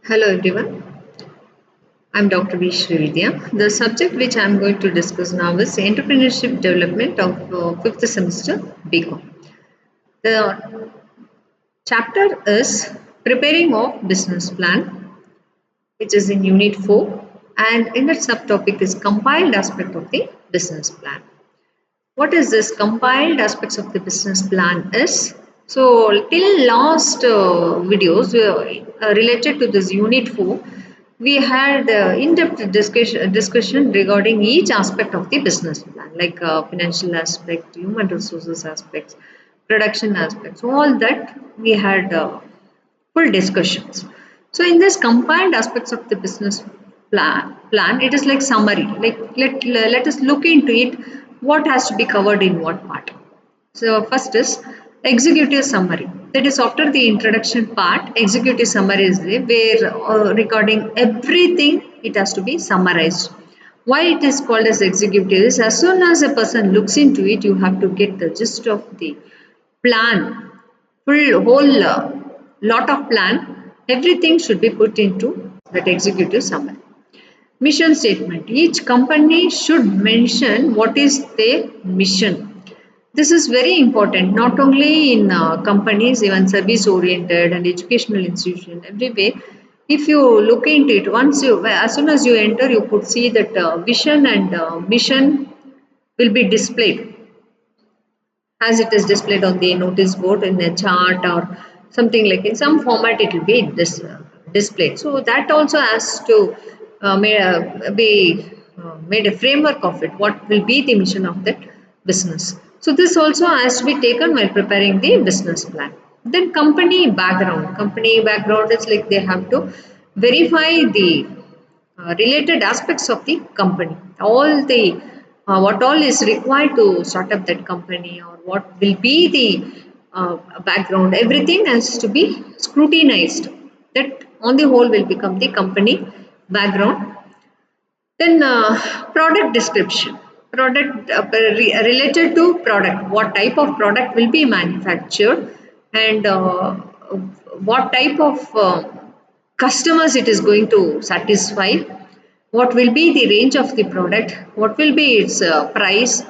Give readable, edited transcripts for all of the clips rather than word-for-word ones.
Hello everyone, I'm Dr.V.Srividhya. The subject which I'm going to discuss now is Entrepreneurship Development of 5th semester BCom. The chapter is Preparing of Business Plan, which is in Unit 4, and in that subtopic is Compiled Aspect of the Business Plan. What is this compiled aspects of the business plan is? So till last videos related to this unit 4, we had in-depth discussion regarding each aspect of the business plan, like financial aspect, human resources aspects, production aspects, all that we had full discussions. So in this combined aspects of the business plan, it is like summary. Like let us look into it. What has to be covered in what part? So first is executive summary. That is after the introduction part, executive summary is there where regarding everything it has to be summarized. Why it is called as executive is as soon as a person looks into it, you have to get the gist of the plan, full whole lot of plan, everything should be put into that executive summary. Mission statement. Each company should mention what is their mission. This is very important, not only in companies, even service oriented and educational institution, everywhere. If you look into it, as soon as you enter, you could see that vision and mission will be displayed as it is displayed on the notice board in a chart or something, like in some format it will be displayed. So that also has to be made a framework of it, what will be the mission of that business. So this also has to be taken while preparing the business plan. Then company background is like they have to verify the related aspects of the company, all the what all is required to start up that company, or what will be the background, everything has to be scrutinized. That on the whole will become the company background. Then product description, related to product, what type of product will be manufactured, and what type of customers it is going to satisfy, what will be the range of the product, what will be its price.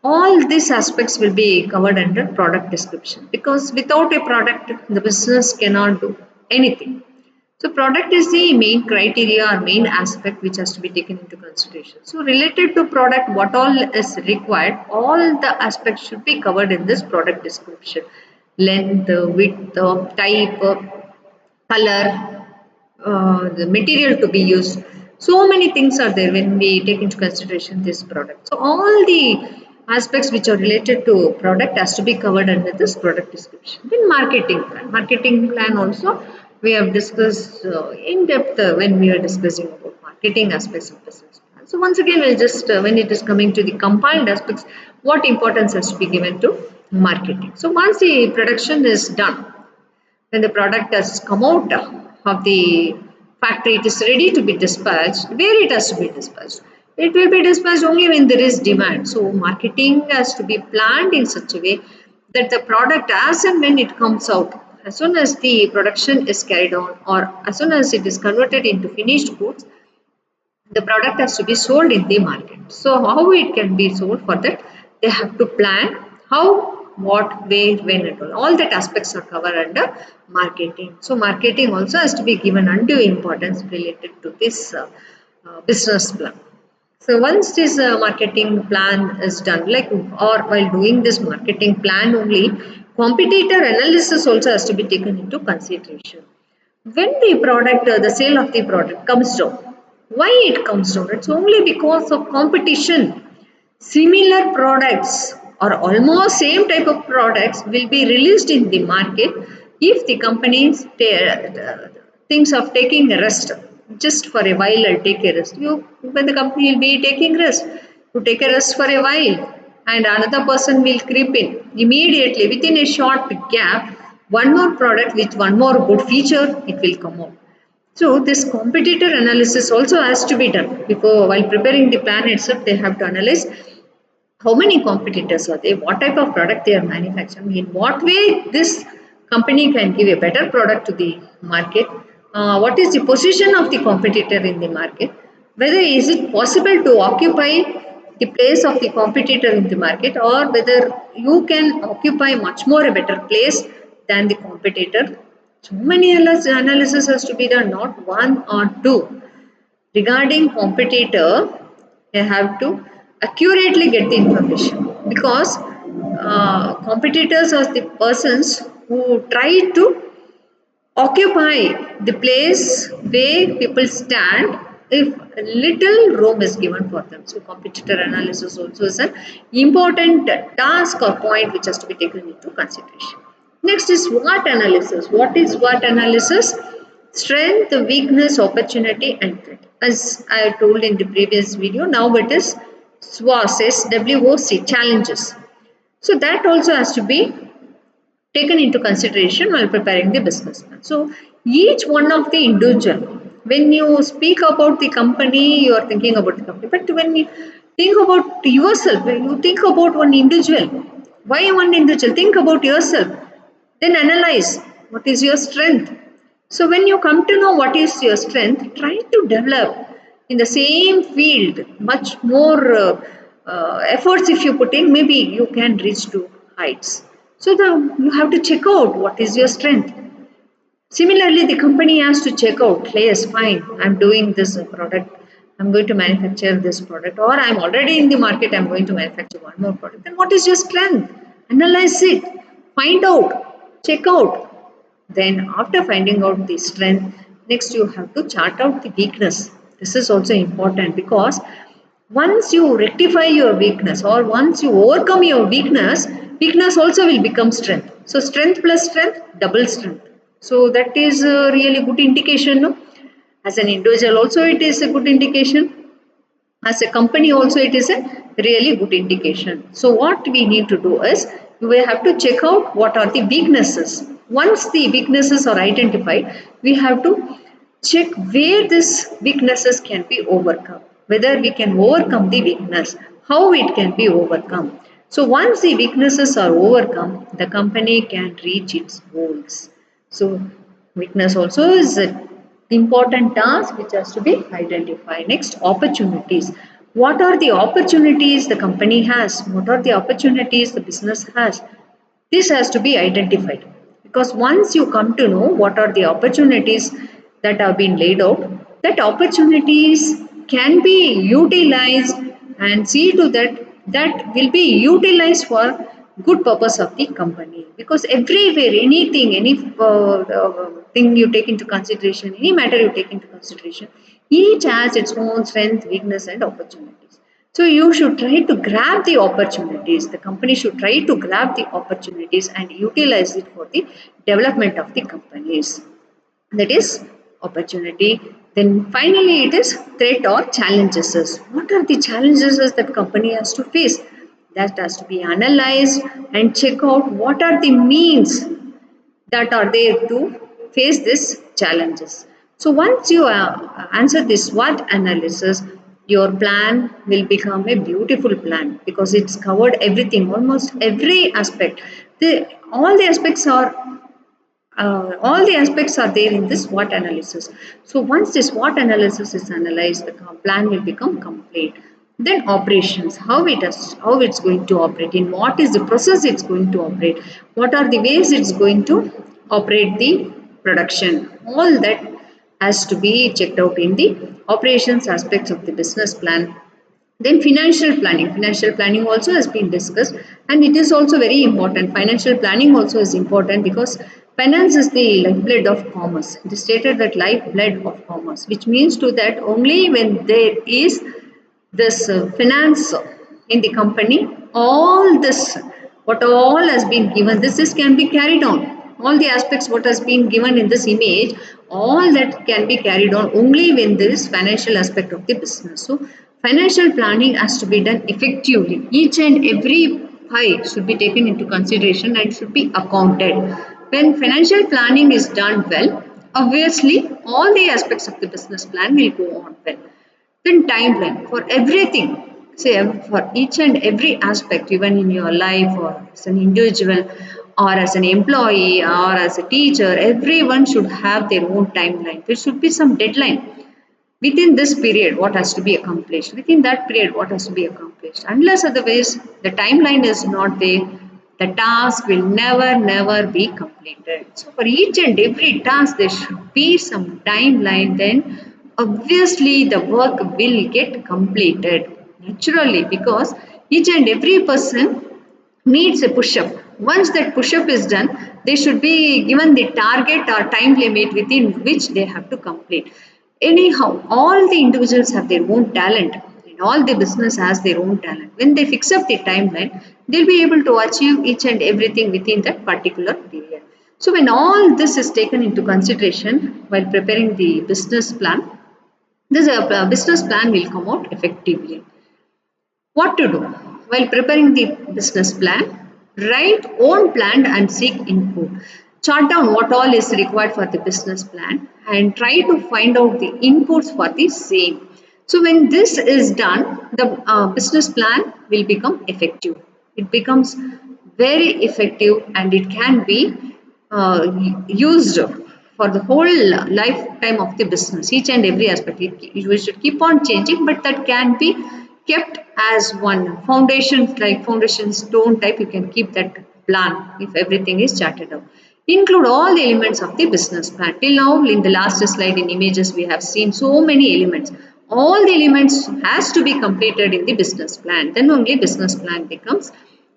All these aspects will be covered under product description, because without a product the business cannot do anything. So product is the main criteria or main aspect which has to be taken into consideration. So related to product, what all is required, all the aspects should be covered in this product description. Length, width, type, color, the material to be used. So many things are there when we take into consideration this product. So all the aspects which are related to product has to be covered under this product description. Then marketing plan. Marketing plan also we have discussed in depth when we are discussing about marketing aspects of business plan. So once again, we'll just when it is coming to the compiled aspects, what importance has to be given to marketing. So once the production is done, when the product has come out of the factory, it is ready to be dispatched. Where it has to be dispatched? It will be dispatched only when there is demand. So marketing has to be planned in such a way that the product, as and when it comes out, as soon as the production is carried on, or as soon as it is converted into finished goods, the product has to be sold in the market. So how it can be sold, for that they have to plan how, what, where, when, and all that aspects are covered under marketing. So marketing also has to be given undue importance related to this business plan. So once this marketing plan is done, like, or while doing this marketing plan only, competitor analysis also has to be taken into consideration. When the product, the sale of the product comes down, why it comes down? It's only because of competition. Similar products or almost same type of products will be released in the market if the companies thinks of taking a rest. Just for a while I'll take a rest. When the company will be taking rest, you take a rest for a while and another person will creep in. Immediately within a short gap, one more product with one more good feature, it will come out. So this competitor analysis also has to be done before, while preparing the plan itself. They have to analyze how many competitors are there, what type of product they are manufacturing, in what way this company can give a better product to the market, what is the position of the competitor in the market, whether is it possible to occupy the place of the competitor in the market, or whether you can occupy much more a better place than the competitor. So many analysis has to be done, not one or two. Regarding competitor, they have to accurately get the information, because competitors are the persons who try to occupy the place where people stand if little room is given for them. So competitor analysis also is an important task or point which has to be taken into consideration. Next is SWOT analysis. What is SWOT analysis? Strength, weakness, opportunity and threat. As I told in the previous video, now it is SWOT, SWOC, challenges. So that also has to be taken into consideration while preparing the business plan. So each one of the individual, when you speak about the company, you are thinking about the company. But when you think about yourself, when you think about one individual, why one individual? Think about yourself. Then analyze what is your strength. So when you come to know what is your strength, try to develop in the same field much more efforts. If you put in, maybe you can reach to heights. So you have to check out what is your strength. Similarly, the company has to check out, yes, fine, I'm doing this product, I'm going to manufacture this product, or I'm already in the market, I'm going to manufacture one more product. Then what is your strength? Analyze it, find out, check out. Then after finding out the strength, next you have to chart out the weakness. This is also important, because once you rectify your weakness, or once you overcome your weakness, weakness also will become strength. So strength plus strength, double strength. So that is a really good indication. No? As an individual also it is a good indication. As a company also it is a really good indication. So what we need to do is, we have to check out what are the weaknesses. Once the weaknesses are identified, we have to check where these weaknesses can be overcome, whether we can overcome the weakness, how it can be overcome. So once the weaknesses are overcome, the company can reach its goals. So weakness also is an important task which has to be identified. Next, opportunities. What are the opportunities the company has? What are the opportunities the business has? This has to be identified, because once you come to know what are the opportunities that have been laid out, that opportunities can be utilized, and see to that that will be utilized for good purpose of the company. Because everywhere, anything, any thing you take into consideration, any matter you take into consideration, each has its own strength, weakness and opportunities. So you should try to grab the opportunities. The company should try to grab the opportunities and utilize it for the development of the companies. That is opportunity. Then finally it is threat or challenges. What are the challenges that company has to face? That has to be analyzed and check out what are the means that are there to face these challenges. So once you answer this SWOT analysis, your plan will become a beautiful plan, because it's covered everything, almost every aspect. All the aspects are there in this SWOT analysis. So once this SWOT analysis is analyzed, the plan will become complete. Then operations, how it's going to operate, in what is the process it's going to operate, what are the ways it's going to operate the production. All that has to be checked out in the operations aspects of the business plan. Then financial planning also has been discussed, and it is also very important. Financial planning also is important, because finance is the lifeblood of commerce. It is stated that lifeblood of commerce, which means to that only when there is this finance in the company, all this, what all has been given, this is can be carried on. All the aspects what has been given in this image, all that can be carried on only when there is financial aspect of the business. So financial planning has to be done effectively. Each and every pie should be taken into consideration and should be accounted. When financial planning is done well, obviously all the aspects of the business plan will go on well. Then timeline for everything. Say for each and every aspect, even in your life or as an individual, or as an employee or as a teacher, everyone should have their own timeline. There should be some deadline. Within this period, what has to be accomplished? Within that period, what has to be accomplished? Unless otherwise the timeline is not there, the task will never be completed. So for each and every task, there should be some timeline. Then obviously the work will get completed naturally, because each and every person needs a push up. Once that push up is done, they should be given the target or time limit within which they have to complete. Anyhow, all the individuals have their own talent, and all the business has their own talent. When they fix up the timeline, they'll be able to achieve each and everything within that particular period. So, when all this is taken into consideration while preparing the business plan, this business plan will come out effectively. What to do? While preparing the business plan, write own plan and seek input. Chart down what all is required for the business plan and try to find out the inputs for the same. So when this is done, the business plan will become effective. It becomes very effective, and it can be used for the whole lifetime of the business, each and every aspect. We should keep on changing, but that can be kept as one foundation, like foundation stone type. You can keep that plan if everything is charted out. Include all the elements of the business plan. Till now, in the last slide in images, we have seen so many elements. All the elements has to be completed in the business plan. Then only business plan becomes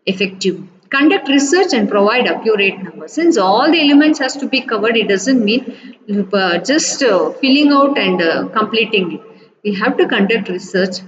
effective. Conduct research and provide accurate numbers. Since all the elements has to be covered, it doesn't mean just filling out and completing it. We have to conduct research,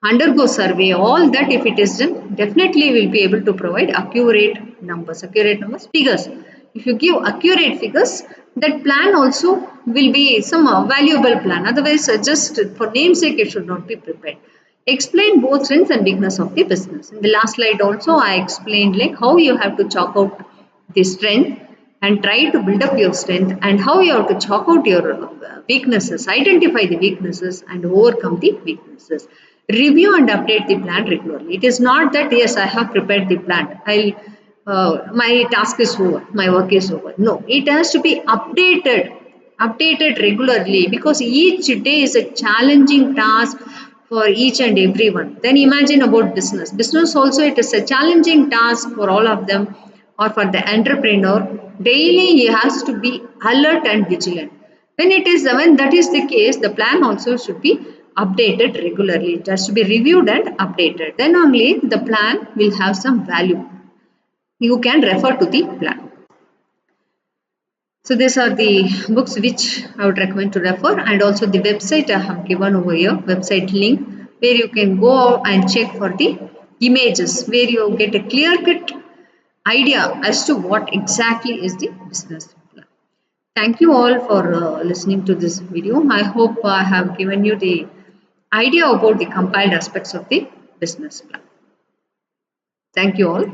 undergo survey. All that, if it is done, definitely will be able to provide accurate numbers, figures. If you give accurate figures, that plan also will be some valuable plan. Otherwise, just for namesake, it should not be prepared. Explain both strengths and weakness of the business. In the last slide also, I explained like how you have to chalk out the strength and try to build up your strength, and how you have to chalk out your weaknesses, identify the weaknesses and overcome the weaknesses. Review and update the plan regularly. It is not that yes, I have prepared the plan, my task is over, my work is over. No, it has to be updated regularly, because each day is a challenging task for each and everyone. Then imagine about business. Business also, it is a challenging task for all of them, or for the entrepreneur. Daily he has to be alert and vigilant. When that is the case, the plan also should be updated regularly. It has to be reviewed and updated. Then only the plan will have some value. You can refer to the plan. So these are the books which I would recommend to refer, and also the website I have given over here, website link, where you can go and check for the images, where you get a clear cut idea as to what exactly is the business plan. Thank you all for listening to this video. I hope I have given you the idea about the compiled aspects of the business plan. Thank you all.